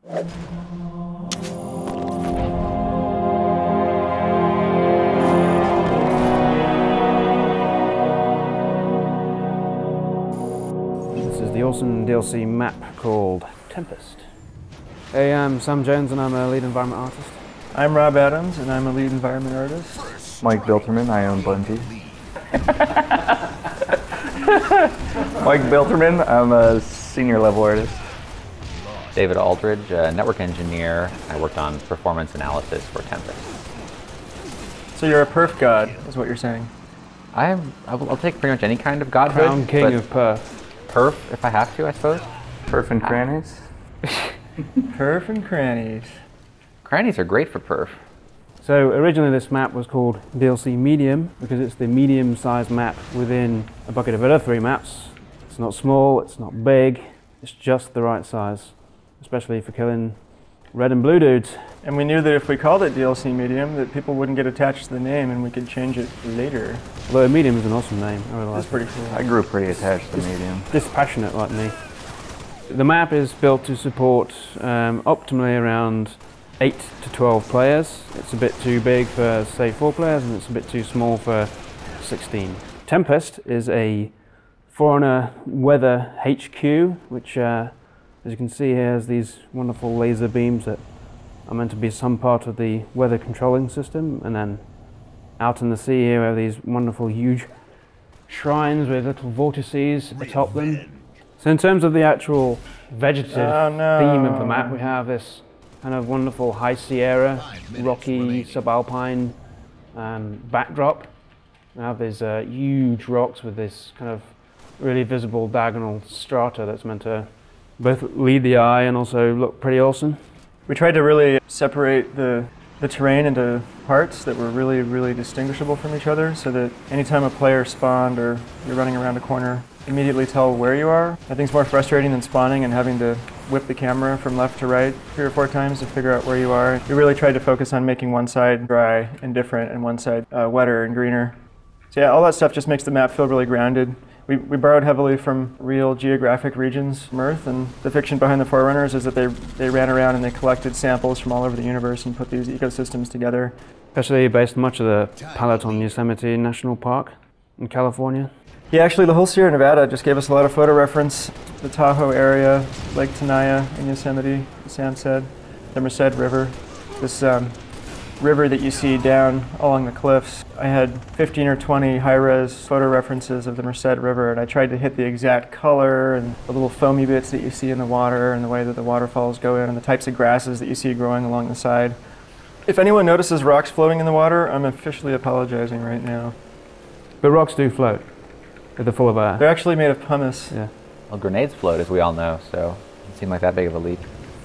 This is the awesome DLC map called Tempest. Hey, I'm Sam Jones and I'm a lead environment artist. I'm Rob Adams and I'm a lead environment artist. Mike Bilterman, I own Bungie. Mike Bilterman, I'm a senior level artist. David Aldridge, a network engineer. I worked on performance analysis for Tempest. So you're a perf god, is what you're saying? I'll take pretty much any kind of godhood. Crown king of perf. Perf, if I have to, I suppose. Perf and crannies. Perf and crannies. Crannies are great for perf. So originally this map was called DLC Medium because it's the medium-sized map within a bucket of other 3 maps. It's not small, it's not big, it's just the right size, especially for killing red and blue dudes. And we knew that if we called it DLC Medium, that people wouldn't get attached to the name and we could change it later. Although Medium is an awesome name, I really like it. That's pretty cool. I grew pretty attached to Medium. Dispassionate like me. The map is built to support optimally around 8 to 12 players. It's a bit too big for, say, 4 players, and it's a bit too small for 16. Tempest is a Foreigner weather HQ, which, as you can see here, has these wonderful laser beams that are meant to be some part of the weather controlling system. And then out in the sea here, we have these wonderful, huge shrines with little vortices atop them. So in terms of the actual vegetative theme of the map, we have this kind of wonderful high Sierra, rocky, subalpine backdrop. We have these huge rocks with this kind of really visible diagonal strata that's meant to both lead the eye and also look pretty awesome. We tried to really separate the terrain into parts that were really, really distinguishable from each other so that anytime a player spawned or you're running around a corner, immediately tell where you are. I think it's more frustrating than spawning and having to whip the camera from left to right 3 or 4 times to figure out where you are. We really tried to focus on making one side dry and different and one side wetter and greener. So yeah, all that stuff just makes the map feel really grounded. We borrowed heavily from real geographic regions, Mirth, and the fiction behind the Forerunners is that they ran around and they collected samples from all over the universe and put these ecosystems together. Especially based much of the palette on Yosemite National Park in California. Yeah, actually the whole Sierra Nevada just gave us a lot of photo reference. The Tahoe area, Lake Tenaya in Yosemite, Sam said, the Merced River. This river that you see down along the cliffs. I had 15 or 20 high-res photo references of the Merced River, and I tried to hit the exact color and the little foamy bits that you see in the water and the way that the waterfalls go in and the types of grasses that you see growing along the side. If anyone notices rocks floating in the water, I'm officially apologizing right now. But rocks do float if they're full of air. They're actually made of pumice. Yeah. Well, grenades float, as we all know, so it doesn't seem like that big of a leap.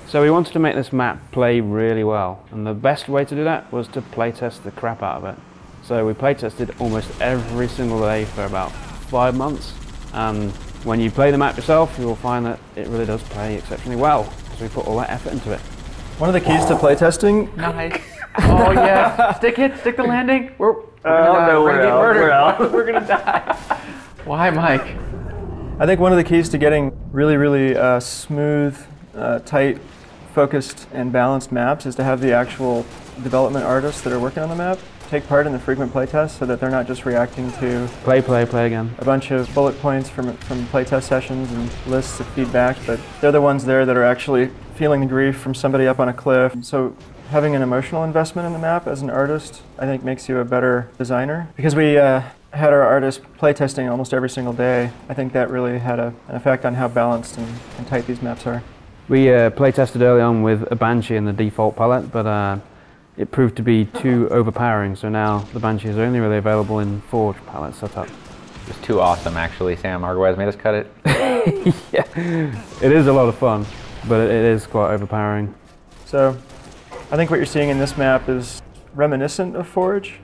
So we wanted to make this map play really well, and the best way to do that was to playtest the crap out of it. So we playtested almost every single day for about 5 months, and when you play the map yourself, you will find that it really does play exceptionally well, because we put all that effort into it. One of the keys to playtesting... Nice. Oh yeah, stick the landing. We're gonna get murdered. We're gonna die. Why, Mike? I think one of the keys to getting really, really smooth, tight, focused, and balanced maps is to have the actual development artists that are working on the map take part in the frequent playtests so that they're not just reacting to play again. A bunch of bullet points from playtest sessions and lists of feedback, but they're the ones there that are actually feeling the grief from somebody up on a cliff. So having an emotional investment in the map as an artist, I think makes you a better designer. Because we had our artists playtesting almost every single day, I think that really had an effect on how balanced and tight these maps are. We playtested early on with a Banshee in the default palette, but it proved to be too overpowering, so now the Banshee is only really available in Forge palette setup. It's too awesome, actually, Sam. Otherwise made us cut it. Yeah, it is a lot of fun, but it is quite overpowering. So I think what you're seeing in this map is reminiscent of Forge,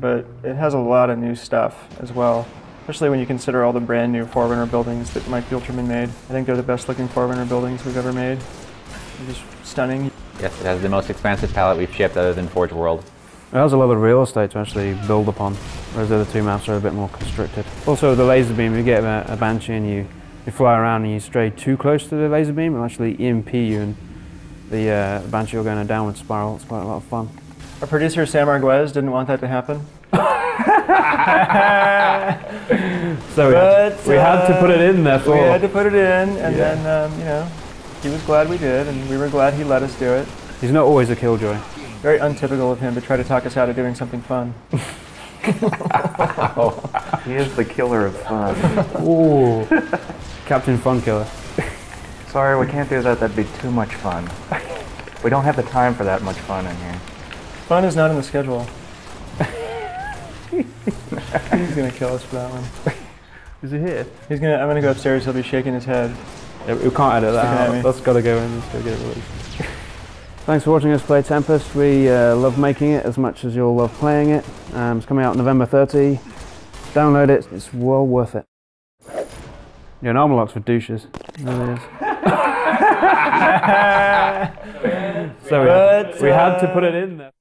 but it has a lot of new stuff as well, especially when you consider all the brand new Forerunner buildings that Mike Bilterman made. I think they're the best looking Forerunner buildings we've ever made. They're just stunning. Yes, it has the most expansive palette we've shipped other than Forge World. It has a lot of real estate to actually build upon, whereas the other 2 maps are a bit more constricted. Also the laser beam, you get a Banshee and you fly around and you stray too close to the laser beam, it'll actually EMP you and the Banshee will go in a downward spiral. It's quite a lot of fun. Our producer Sam Arguez didn't want that to happen. So we had to put it in there for. We had to put it in, and then you know, he was glad we did, and we were glad he let us do it. He's not always a killjoy. Very untypical of him to try to talk us out of doing something fun. He is the killer of fun. Ooh, Captain Fun Killer. Sorry, we can't do that. That'd be too much fun. We don't have the time for that much fun in here. Fun is not in the schedule. He's gonna kill us for that one. Is he here? I'm gonna go upstairs. He'll be shaking his head. Yeah, we can't edit that out. That's got to go in. Let's go get it released. Thanks for watching us play Tempest. We love making it as much as you'll love playing it. It's coming out November 30. Download it. It's well worth it. Yeah, an armor lock's for douches. It really is. So we had to put it in there.